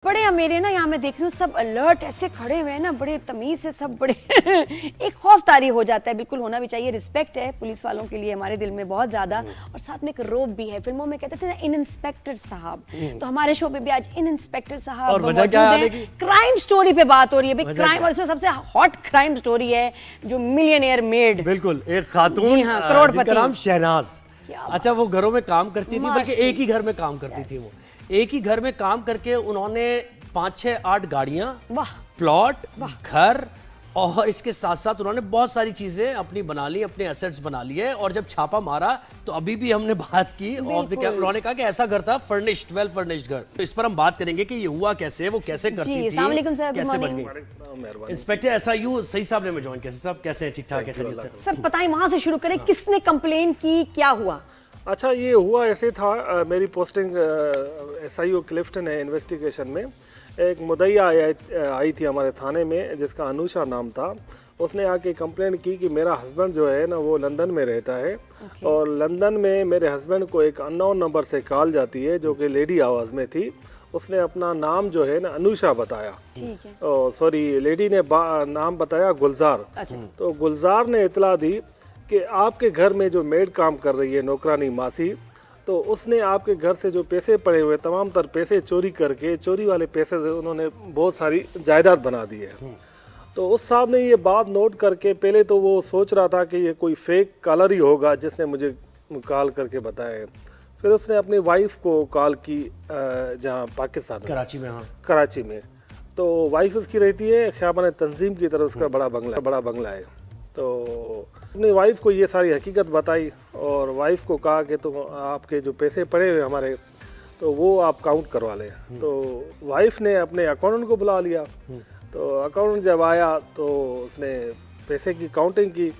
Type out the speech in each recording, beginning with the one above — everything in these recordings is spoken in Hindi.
बड़े मेरे ना यहाँ मैं देख रही हूँ सब अलर्ट ऐसे खड़े हुए हैं ना, बड़े तमीज से सब बड़े एक खौफ तारी हो जाता है। बिल्कुल होना भी चाहिए, रिस्पेक्ट है पुलिस वालों के लिए हमारे दिल में बहुत ज्यादा, और साथ में एक रोब भी है। फिल्मों में कहते थे ना इन इंस्पेक्टर साहब, तो हमारे शो पे भी आज इन इंस्पेक्टर साहब मौजूद हैं। क्राइम स्टोरी पे बात हो रही है भाई, क्राइम, और इसमें सबसे हॉट क्राइम स्टोरी है जो मिलियनेयर मेड, बिल्कुल एक खातून, जी हाँ, करोड़पति, नाम शहनाज। अच्छा, वो घरों में काम करती थी, बल्कि एक ही घर में काम करती थी। वो एक ही घर में काम करके उन्होंने 5, 6, 8 गाड़ियां, प्लॉट, घर, और इसके साथ साथ उन्होंने बहुत सारी चीजें अपनी बना ली, अपने एसेट्स बना लिए। और जब छापा मारा तो अभी भी हमने बात की ऑफ द कैमरा, उन्होंने कहा कि ऐसा घर था, फर्निश्ड, वेल फर्निश्ड घर। तो इस पर हम बात करेंगे कि ये हुआ कैसे, वो कैसे करती थी, कैसे बच गई। इंस्पेक्टर एसआईयू सईद साहब ने ज्वाइन किया। सब कैसे हैं? ठीक ठाक है, खैरियत से? सर बताएं, वहां से शुरू करें, किसने कंप्लेन की, क्या हुआ? अच्छा, ये हुआ ऐसे था, मेरी पोस्टिंग एसआईओ क्लिफ्टन है। इन्वेस्टिगेशन में एक मुद्दईया आई थी हमारे थाने में जिसका अनुषा नाम था। उसने आके कंप्लेंट की कि मेरा हस्बैंड जो है ना वो लंदन में रहता है, और लंदन में मेरे हस्बैंड को एक अननोन नंबर से कॉल जाती है जो कि लेडी आवाज़ में थी। उसने अपना नाम जो है ना अनुषा बताया, सॉरी लेडी ने नाम बताया गुलजार। तो गुलजार ने इतला दी कि आपके घर में जो मेड काम कर रही है, नौकरानी मासी, तो उसने आपके घर से जो पैसे पड़े हुए तमाम तर पैसे चोरी करके, चोरी वाले पैसे से उन्होंने बहुत सारी जायदाद बना दी है। तो उस साहब ने ये बात नोट करके, पहले तो वो सोच रहा था कि ये कोई फेक कॉलर ही होगा जिसने मुझे कॉल करके बताया। फिर उसने अपनी वाइफ को कॉल की, जहाँ पाकिस्तान, कराची में। हाँ, कराची में। तो वाइफ उसकी रहती है ख्याबान तंजीम की तरफ, उसका बड़ा बंगला है। तो अपनी वाइफ को ये सारी हकीकत बताई, और वाइफ को कहा कि तो आपके जो पैसे पड़े हुए हमारे, तो वो आप काउंट करवा लें। तो वाइफ ने अपने अकाउंटेंट को बुला लिया। तो अकाउंटेंट जब आया तो उसने पैसे की काउंटिंग की,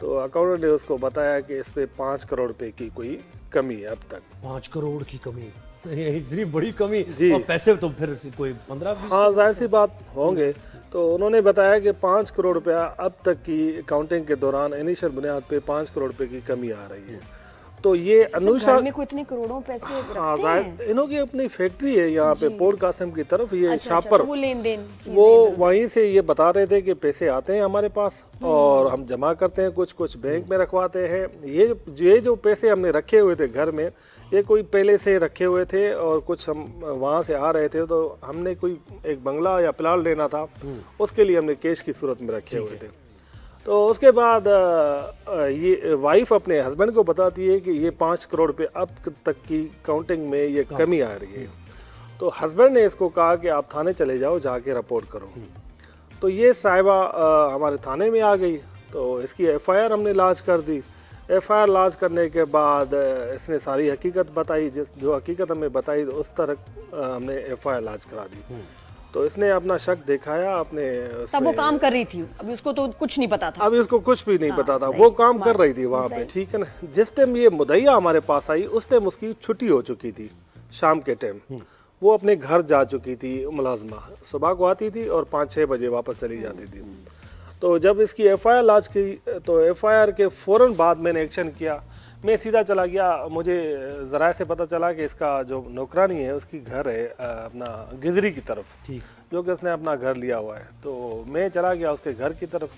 तो अकाउंटेंट ने उसको बताया कि इस पे 5 करोड़ रुपए की कोई कमी है अब तक। 5 करोड़ की कमी, इतनी बड़ी कमी जी। और पैसे तो फिर कोई 15-20, हाँ जाहिर सी बात होंगे। तो उन्होंने बताया कि 5 करोड़ रुपया अब तक की अकाउंटिंग के दौरान इनिशियल बुनियाद पे 5 करोड़ रुपए की कमी आ रही है। तो ये अनुषा में कोई इतने करोड़ों पैसे हाँ, रखते हैं? इन्हों की अपनी फैक्ट्री है यहाँ पे पोर्ट कासिम की तरफ, ये शापर, वो लेन देन, वो वहीं से ये बता रहे थे कि पैसे आते हैं हमारे पास और हम जमा करते हैं, कुछ कुछ बैंक में रखवाते हैं। ये जो पैसे हमने रखे हुए थे घर में, ये कोई पहले से रखे हुए थे, और कुछ हम वहाँ से आ रहे थे, तो हमने कोई एक बंगला या प्लाट लेना था, उसके लिए हमने कैश की सूरत में रखे हुए थे। तो उसके बाद ये वाइफ अपने हस्बैंड को बताती है कि ये 5 करोड़ रुपये अब तक की काउंटिंग में ये कमी आ रही है। तो हस्बैंड ने इसको कहा कि आप थाने चले जाओ, जाके रिपोर्ट करो। तो ये साहिबा हमारे थाने में आ गई, तो इसकी एफआईआर हमने लॉन्च कर दी। एफआईआर लॉन्च करने के बाद इसने सारी हकीकत बताई, जो हकीकत हमें बताई उस तरह हमने एफआईआर लॉन्च करा दी। तो इसने अपना शक दिखाया अपने, तब वो काम कर रही थी, अभी उसको तो कुछ नहीं पता था। अभी उसको कुछ भी नहीं पता था, वो काम कर रही थी वहाँ पे, ठीक है ना। जिस टाइम ये मुद्दईया हमारे पास आई उस टाइम उसकी छुट्टी हो चुकी थी, शाम के टाइम वो अपने घर जा चुकी थी। मुलाजमा सुबह को आती थी और 5-6 बजे वापस चली जाती थी। तो जब इसकी एफआईआर लॉन्च की, तो एफआईआर के फौरन बाद मैंने एक्शन किया। मैं सीधा चला गया, मुझे ज़राए से पता चला कि इसका जो नौकरानी है उसकी घर है अपना गिजरी की तरफ, जो कि उसने अपना घर लिया हुआ है। तो मैं चला गया उसके घर की तरफ।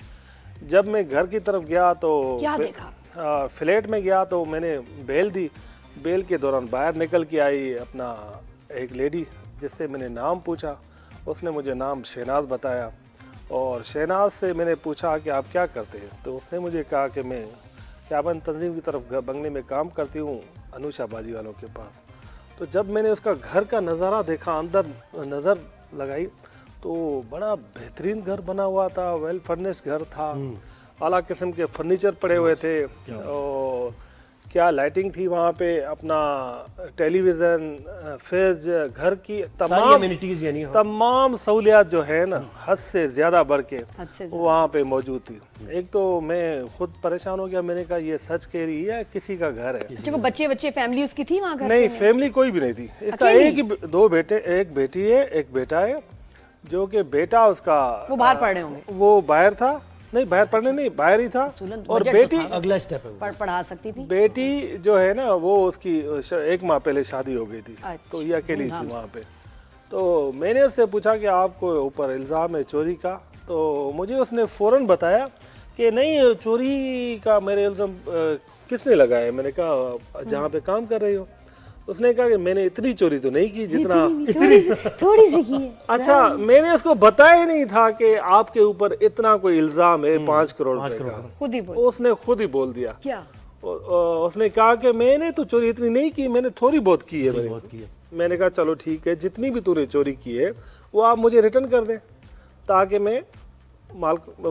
जब मैं घर की तरफ गया तो क्या देखा? फ्लैट में गया तो मैंने बेल दी। बेल के दौरान बाहर निकल के आई अपना एक लेडी, जिससे मैंने नाम पूछा। उसने मुझे नाम शहनाज बताया, और शहनाज से मैंने पूछा कि आप क्या करते हैं, तो उसने मुझे कहा कि मैं ख्याबान तंजीम की तरफ बंगले में काम करती हूँ, अनुषा बाजी वालों के पास। तो जब मैंने उसका घर का नज़ारा देखा, अंदर नज़र लगाई, तो बड़ा बेहतरीन घर बना हुआ था, वेल फर्निश्ड घर था, आला किस्म के फर्नीचर पड़े हुए थे, और क्या लाइटिंग थी वहाँ पे, अपना टेलीविज़न, फ्रिज, घर की तमाम एमिनिटीज, यानी तमाम सहूलियात जो है ना हद से ज़्यादा बढ़ के वहाँ पे मौजूद थी। एक तो मैं खुद परेशान हो गया, मैंने कहा ये सच कह रही है, किसी का घर है। जो बच्चे फैमिली उसकी थी वहाँ घर? नहीं, फैमिली कोई भी नहीं थी। इसका एक ही 2 बेटे, एक बेटी है, एक बेटा है, जो कि बेटा उसका वो बाहर पढ़ रहे होंगे। वो बाहर था, नहीं बाहर पढ़ने नहीं, बाहर ही था। और बेटी अगला स्टेप है, पढ़ा सकती थी। बेटी जो है ना वो उसकी 1 माह पहले शादी हो गई थी, तो ये अकेली थी वहाँ पे। तो मैंने उससे पूछा कि आपको ऊपर इल्ज़ाम है चोरी का, तो मुझे उसने फ़ौरन बताया कि नहीं, चोरी का मेरे इल्ज़ाम किसने लगाया। मैंने कहा जहाँ पे काम कर रही हो। उसने कहा कि मैंने इतनी चोरी तो नहीं की जितना थोड़ी सी की है। अच्छा, मैंने उसको बताया ही नहीं था कि आपके ऊपर इतना कोई इल्ज़ाम है 5 करोड़ रुपए का। खुद ही बोल। उसने खुद ही बोल दिया। क्या? उसने कहा कि मैंने तो चोरी इतनी नहीं की, मैंने थोड़ी बहुत की है। मैंने कहा चलो ठीक है, जितनी भी तूने चोरी की है वो आप मुझे रिटर्न कर दें ताकि मैं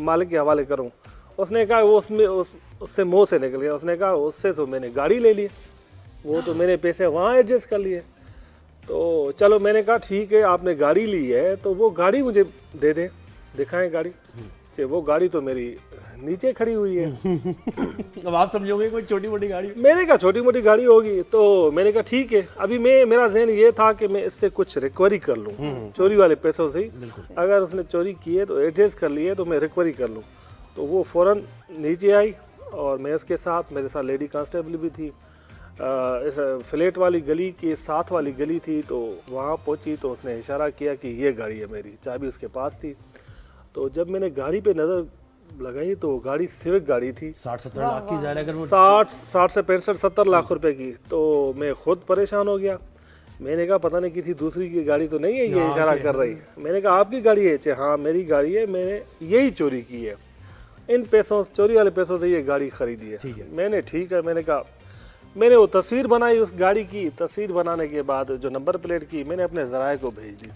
मालिक के हवाले करूं। उसने कहा वो उससे मुंह से निकल गया। उसने कहा उससे तो मैंने गाड़ी ले ली, वो तो मैंने पैसे वहाँ एडजस्ट कर लिए। तो चलो मैंने कहा ठीक है, आपने गाड़ी ली है तो वो गाड़ी मुझे दे दें, दिखाएं गाड़ी। वो गाड़ी तो मेरी नीचे खड़ी हुई है। अब आप समझोगे कोई छोटी मोटी गाड़ी। मैंने कहा छोटी मोटी गाड़ी होगी। तो मैंने कहा ठीक है, अभी मेरा ज़हन ये था कि मैं इससे कुछ रिकवरी कर लूँ चोरी वाले पैसों से ही। अगर उसने चोरी की है तो एडजस्ट कर लिए तो मैं रिकवरी कर लूँ। तो वो फ़ौरन नीचे आई और मैं उसके साथ, मेरे साथ लेडी कांस्टेबल भी थी। इस फ्लैट वाली गली की साथ वाली गली थी, तो वहाँ पहुँची तो उसने इशारा किया कि ये गाड़ी है मेरी। चाबी उसके पास थी। तो जब मैंने गाड़ी पे नज़र लगाई तो गाड़ी सिविक गाड़ी थी। 60-70 लाख की ज़ाहिर है, अगर वो 60 से 65-70 लाख रुपए की। तो मैं खुद परेशान हो गया। मैंने कहा पता नहीं किसी दूसरी की गाड़ी तो नहीं है ये इशारा कर रही। मैंने कहा आपकी गाड़ी है? हाँ मेरी गाड़ी है, मैंने यही चोरी की है, इन पैसों, चोरी वाले पैसों से ये गाड़ी खरीदी है। मैंने ठीक है, मैंने कहा, मैंने वो तस्वीर बनाई उस गाड़ी की। तस्वीर बनाने के बाद जो नंबर प्लेट की मैंने अपने ज़राए को भेज दी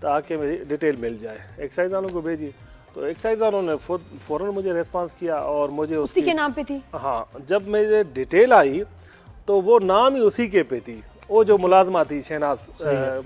ताकि मेरी डिटेल मिल जाए। एक्साइज वालों को भेजी तो एक्साइज वालों ने फ़ौरन मुझे रेस्पॉन्स किया और मुझे उसी के नाम पे थी। हाँ, जब मेरे डिटेल आई तो वो नाम ही उसी के पे थी। वो जो मुलाजमा थी शहनाज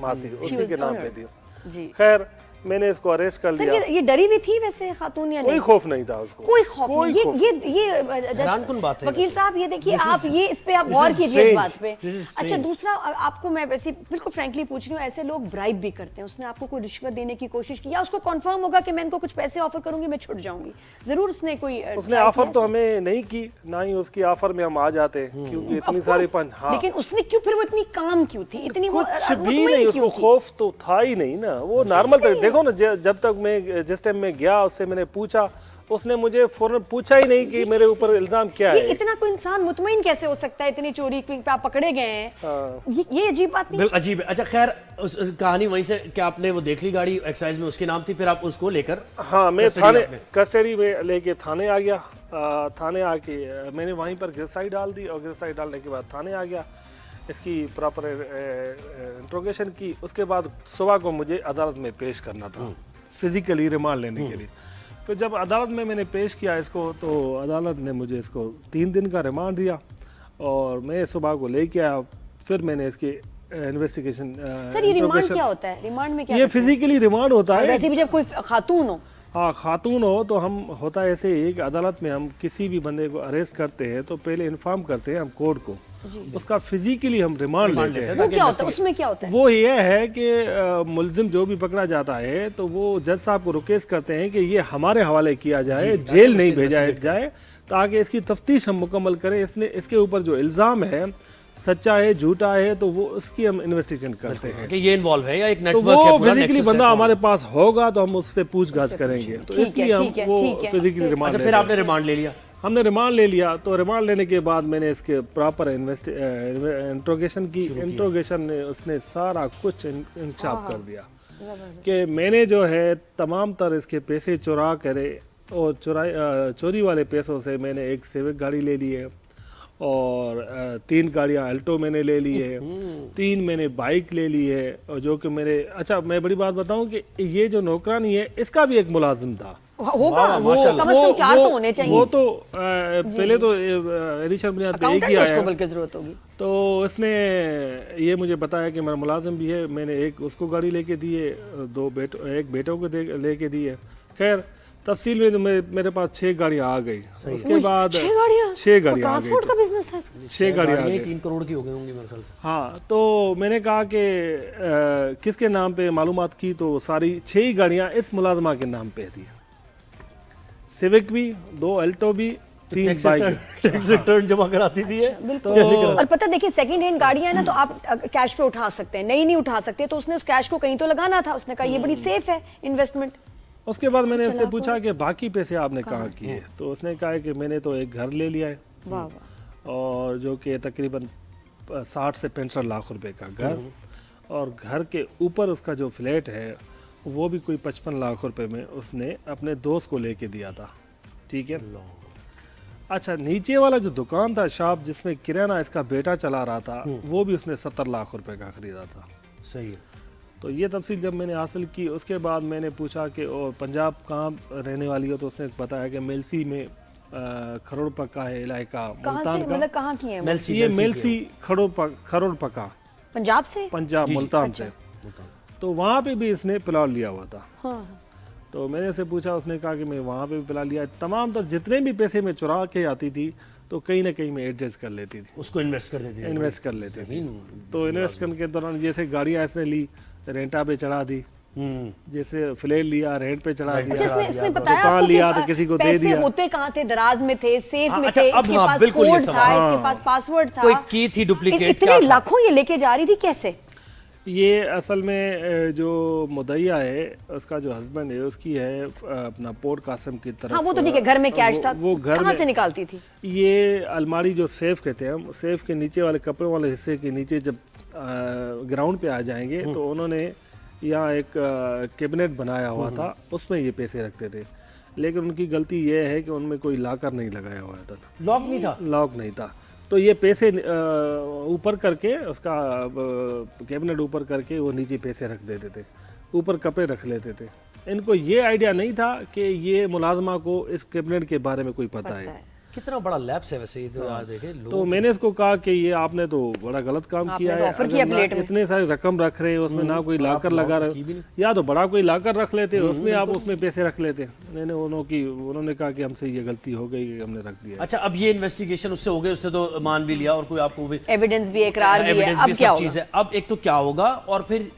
मासी, उसी के नाम पे थी। खैर मैंने इसको अरेस्ट कर लिया। ये डरी भी थी वैसे खातून या नहीं? कोई खौफ नहीं था उसको, कोई खौफ नहीं। ये बात है वकील साहब, ये देखिए आप, ये इस पे आप गौर कीजिए इस बात पे। अच्छा, दूसरा आपको मैं वैसे बिल्कुल फ्रैंकली पूछ रही हूँ, ऐसे लोग ब्राइब भी करते हैं। उसने आपको कोई रिश्वत देने की कोशिश की या उसको कंफर्म होगा कि मैं इनको कुछ पैसे ऑफर करूंगी मैं छुट जाऊंगी, जरूर उसने कोई उसने ऑफर तो हमें नहीं की, ना ही उसकी ऑफर में हम आ जाते हैं क्योंकि इतनी सारी हाँ। लेकिन उसने क्यों, फिर वो इतनी काम क्यों थी, इतनी कुछ भी नहीं, उसको खौफ तो था ही नहीं ना। वो नॉर्मल था। देखो ना, जब तक मैं जिस टाइम में गया उससे मैंने पूछा, उसने मुझे फौरन पूछा ही नहीं कि मेरे ऊपर इल्जाम क्या है। इतना कोई इंसान मुतमईन कैसे हो सकता है, इतनी चोरी पे आप पकड़े गए हैं। हाँ। ये अजीब बात नहीं? अजीब है। अच्छा खैर, उस कहानी वहीं से, क्या आपने वो देख ली गाड़ी एक्साइज में उसके नाम थी, फिर आप उसको लेकर? हाँ, मैं थाने कस्टडी में लेके थाने आ गया। थाने आके मैंने वहीं पर गिरफ्तारी डाल दी और गिरफ्तारी डालने के बाद थाने आ गया, इसकी प्रॉपर इंट्रोगेशन की। उसके बाद सुबह को मुझे अदालत में पेश करना था फिजिकली रिमांड लेने के लिए। फिर जब अदालत में मैंने पेश किया इसको तो अदालत ने मुझे इसको 3 दिन का रिमांड दिया और मैं सुबह को लेके आया। फिर मैंने इसकी इन्वेस्टिगेशन। सर ये रिमांड क्या होता है? रिमांड में क्या? ये फिजिकली रिमांड होता है। वैसे भी जब कोई खातून हो, हाँ खातून हो तो हम होता है ऐसे ही कि अदालत में हम किसी भी बंदे को अरेस्ट करते हैं तो पहले इन्फॉर्म करते हैं हम कोर्ट को, उसका फिजिकली हम रिमांड लेते हैं। वो क्या होता है? उसमें क्या होता है? वो ये है कि मुलजिम जो भी पकड़ा जाता है तो वो जज साहब को रिक्वेस्ट करते हैं कि ये हमारे हवाले किया जाए, जेल नहीं भेजा जाए, ताकि इसकी तफ्तीश हम मुकम्मल करें। इसके ऊपर जो इल्ज़ाम है सच्चा है झूठा है तो वो उसकी हम इन्वेस्टिगेशन करते हैं कि ये इन्वॉल्व है या एक तो नेटवर्क वो है। फिजिकली बंदा हमारे पास होगा तो हम उससे पूछताछ करेंगे। तो इसलिए हम वो फिजिकली रिमांड। अच्छा, फिर आपने रिमांड ले लिया? हमने रिमांड ले लिया। तो रिमांड लेने के बाद मैंने इसके प्रॉपर इंट्रोगेशन की। इंट्रोगेशन ने उसने सारा कुछ इंकशाफ कर दिया कि मैंने जो है तमाम तर इसके पैसे चुरा करे और चोरी वाले पैसों से मैंने एक सिविक गाड़ी ले ली है और 3 गाड़ियाँ अल्टो मैंने ले ली है, 3 मैंने बाइक ले ली है। और जो कि मेरे, अच्छा मैं बड़ी बात बताऊं कि ये जो नौकरानी है इसका भी एक मुलाजिम था। होगा वो, कम से कम 4 तो होने चाहिए। वो तो पहले तो एडिशन बुनियाद पे एक ही आया, बल्कि जरूरत होगी। तो उसने ये मुझे बताया कि मेरा मुलाजिम भी है। मैंने एक उसको गाड़ी लेके दी है, एक बेटों को लेके दी है। खैर तफसील में तो मेरे पास 6 गाड़ियाँ आ गई। उसके बाद 6 गाड़ियाँ आ गई। ट्रांसपोर्ट का बिजनेस था इसका। 6 गाड़ियाँ आ गई। 3 करोड़ की हो गई होंगी मेरे ख्याल से। हाँ, तो मैंने कहा कि किसके नाम पे मालूमात की तो सारी 6 ही गाड़ियाँ इस मुलाजमा के नाम पे थी। सिविक भी, 2 अल्टो भी 3 टैक्स बाइक रिटर्न जमा कराती थी ये। बिल्कुल। और पता देखिए सेकंड हैंड गाड़ियां हैं ना, तो आप कैश पे उठा सकते हैं, नई नहीं उठा सकते, तो उसने उस कैश को कहीं तो लगाना था, उसने कहा ये बड़ी सेफ है इन्वेस्टमेंट। उसके बाद मैंने उससे पूछा कि बाकी पैसे आपने कहाँ किए, तो उसने कहा कि मैंने तो एक घर ले लिया है, वाह वाह। और जो कि तकरीबन 60 से 65 लाख रुपए का घर, और घर के ऊपर उसका जो फ्लैट है वो भी कोई 55 लाख रुपए में उसने अपने दोस्त को लेके दिया था। ठीक है। अच्छा, नीचे वाला जो दुकान था शॉप जिसमें किराना इसका बेटा चला रहा था, वो भी उसने 70 लाख रुपए का खरीदा था। सही है। तो ये तफसील जब मैंने हासिल की, उसके बाद मैंने पूछा कि और पंजाब कहाँ रहने वाली हो, तो उसने बताया कि मेलसी में खरोड़ पक्का है इलाका, मुल्तान का। मतलब कहाँ की है वो? ये मेलसी खरोड़ पक्का पंजाब से? पंजाब मुल्तान से। तो वहाँ पे भी इसने प्लॉट लिया हुआ था। हाँ। तो मैंने से पूछा, उसने कहा कि मैं वहाँ पे भी प्लॉट लिया। तमाम तो जितने भी पैसे मैं चुरा के आती थी तो कहीं ना कहीं मैं एडजस्ट कर लेती थी, उसको इन्वेस्ट कर देती थी। इन्वेस्ट कर लेती थी। तो इन्वेस्ट करने के दौरान जैसे गाड़ियाँ इसने ली, रेंटा पे चढ़ा दी, जैसे फ्लैट लिया रेंट पे चढ़ा दिया, अच्छा, इसने बताया दुकान आपको लिया कि तो किसी को दे पैसे दिया। होते कहाँ थे? दराज में थे, सेफ में अच्छा, थे, अब इसके हाँ, पास बिल्कुल ये कोड सवाल। था, इसके पास पासवर्ड था, कोई की थी डुप्लीकेट, क्या इतने था? लाखों ये लेके जा रही थी कैसे? ये असल में जो मुद्दईया है उसका जो हस्बैंड है उसकी है अपना पोर्ट कासिम की तरफ। हाँ वो तो ठीक है, घर में कैश था, वो घर कहाँ में से निकालती थी? ये अलमारी जो सेफ कहते हैं हम, सेफ के नीचे वाले कपड़े वाले हिस्से के नीचे जब ग्राउंड पे आ जाएंगे तो उन्होंने यहाँ एक कैबिनेट बनाया हुआ था, उसमें ये पैसे रखते थे। लेकिन उनकी गलती ये है कि उनमें कोई लॉकर नहीं लगाया हुआ था, लॉक नहीं था। लॉक नहीं था। तो ये पैसे ऊपर करके उसका कैबिनेट ऊपर करके वो नीचे पैसे रख देते थे, ऊपर कपड़े रख लेते थे। इनको ये आइडिया नहीं था कि ये मुलाजमा को इस कैबिनेट के बारे में कोई पता है। कितना बड़ा लैप्स है वैसे ये तो यार देखे लोग। तो मैंने इसको कहा कि ये आपने तो बड़ा गलत काम किया है, ऑफर किया प्लेट में। इतने सारी रकम रख रहे हैं उसमें ना कोई लाकर लगा रहे, या तो बड़ा कोई लाकर रख लेते उसमें आप उसमें पैसे रख लेते। मैंने उन्होंने कहा कि हमसे ये गलती हो गई, हमने रख दिया। अच्छा, अब ये इन्वेस्टिगेशन उससे हो गई, उससे तो मान भी लिया और कोई आपको भी एविडेंस भी, इकरार भी है, एविडेंस अब भी क्या सब चीज होगा? है। अब एक तो क्या होगा, और फिर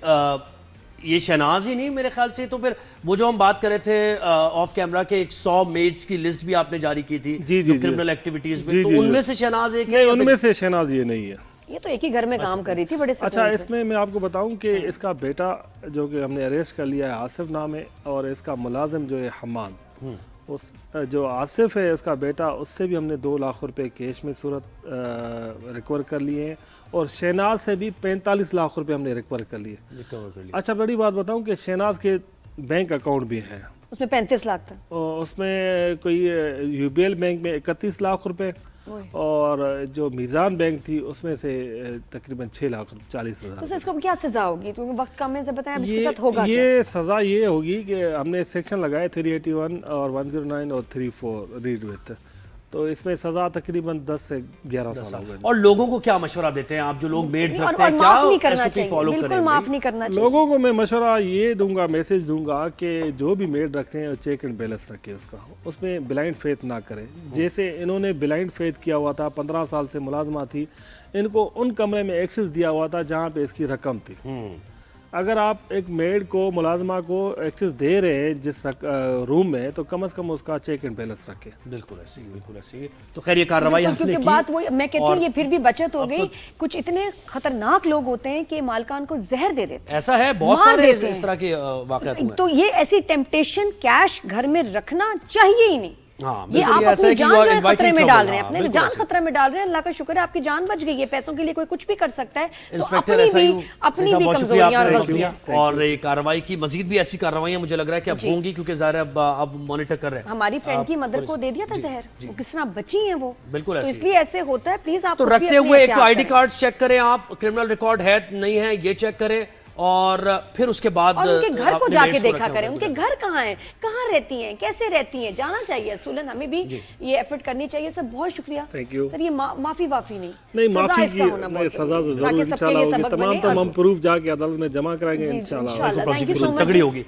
ये शहनाज ही नहीं मेरे ख्याल से, तो फिर वो जो हम बात कर रहे थे ऑफ कैमरा के 100 मेड्स की लिस्ट भी आपने जारी की थी क्रिमिनल एक्टिविटीज में, तो उनमें से शहनाज एक नहीं, उनमें से शहनाज ये नहीं है। ये तो एक ही घर में काम कर रही थी बड़े सुकून अच्छा, से। इसमें मैं आपको बताऊं कि इसका बेटा जो कि हमने अरेस्ट कर लिया है आसिफ नाम है, और इसका मुलाजिम जो है हमाद, उस जो आसिफ है उसका बेटा, उससे भी हमने 2 लाख रुपए कैश में सूरत रिकवर कर लिए हैं, और शहनाज से भी 45 लाख रुपए हमने रिकवर कर लिए। अच्छा, बड़ी बात बताऊं कि शहनाज के बैंक अकाउंट भी हैं, उसमें 35 लाख था, और उसमें कोई यूबीएल बैंक में 31 लाख रुपए, और जो मीज़ान बैंक थी उसमें से तकरीबन 6,40,000। तो इसको क्या सजा होगी? क्योंकि वक्त कम है, से बताएं अब इसके साथ होगा क्या? ये सज़ा ये होगी कि हमने सेक्शन लगाए 381 और 109 और 34 रीड विथ, तो इसमें सजा तकरीबन 10 से 11 साल होगा। और लोगों को क्या मशवरा देते हैं आप जो लोग मेड और रखते हैं, माफ नहीं क्या करना SOP चाहिए, फॉलो बिल्कुल करें? माफ नहीं करना चाहिए। लोगों को मैं मशवरा ये दूंगा, मैसेज दूंगा कि जो भी मेड रखें और चेक एंड बैलेंस रखें, उसका उसमें ब्लाइंड फेथ ना करें। जैसे इन्होंने ब्लाइंड फेथ किया हुआ था, 15 साल से मुलाजमा थी, इनको उन कमरे में एक्सेस दिया हुआ था जहाँ पे इसकी रकम थी। अगर आप एक मेड को, मुलाजमा को एक्सेस दे रहे हैं जिस रूम में, तो कम से कम उसका चेक एंड बैलेंस रखें। बिल्कुल ऐसे ही, बिल्कुल ऐसे ही। तो खैर ये कार्रवाई आपने क्योंकि की, बात वही मैं कहती हूँ, ये फिर भी बचत हो गई। तो कुछ इतने खतरनाक लोग होते हैं कि मालकान को जहर दे देते हैं। ऐसा है, बहुत मार सारे देते हैं। इस तरह के वाकयात हुए हैं। तो ये ऐसी टेम्पटेशन कैश घर में रखना चाहिए ही नहीं। हाँ, ये बिल्कुल आप ये ऐसा अपनी है कि जान you are जो है inviting खतरे में trouble। डाल रहे हैं, हाँ, अपने बिल्कुल जान ऐसे। खतरे में डाल रहे हैं। अल्लाह का शुक्र है आपकी जान बच गई है, पैसों के लिए कोई कुछ भी कर सकता है। तो इंस्पेक्टर अपनी ऐसा ही भी बहुत शुक्रिया कमजोरियां और आपने गलतियां। दिया, और ये कार्रवाई की मजीद भी ऐसी कार्रवाइयां मुझे लग रहा है कि अब होंगी, क्योंकि ज़ाहिर है अब मॉनिटर कर रहे हैं। हमारी फ्रेंड की मदर को दे दिया था जहर, वो किस तरह बची हैं वो। बिल्कुल तो ऐसे ही। इसलिए ऐसे होता है, प्लीज आप तो रखते हुए एक तो आईडी कार्ड चेक करें, आप क्रिमिनल रिकॉर्ड है नहीं है ये चेक करें, और फिर उसके बाद और उनके घर को अपने जाके mates को देखा रखें करें, उनके उनके घर कहाँ हैं, कहाँ रहती हैं, कैसे रहती हैं, जाना चाहिए। सूलन हमें भी ये एफर्ट करनी चाहिए। सर बहुत शुक्रिया। Thank you। सर ये माफी वाफी नहीं, नहीं, माफी इसका की होना नहीं, बहुत सजा जरूरी तो है, ताकि जरूर सबके लिए इंशाल्लाह होगी। सबक तमाम बने। तमाम प्रूफ जाके अदलत में जमा कराएंगे इंशाल्लाह। इंशाल्लाह। Thank you so much. तगड़ी होगी।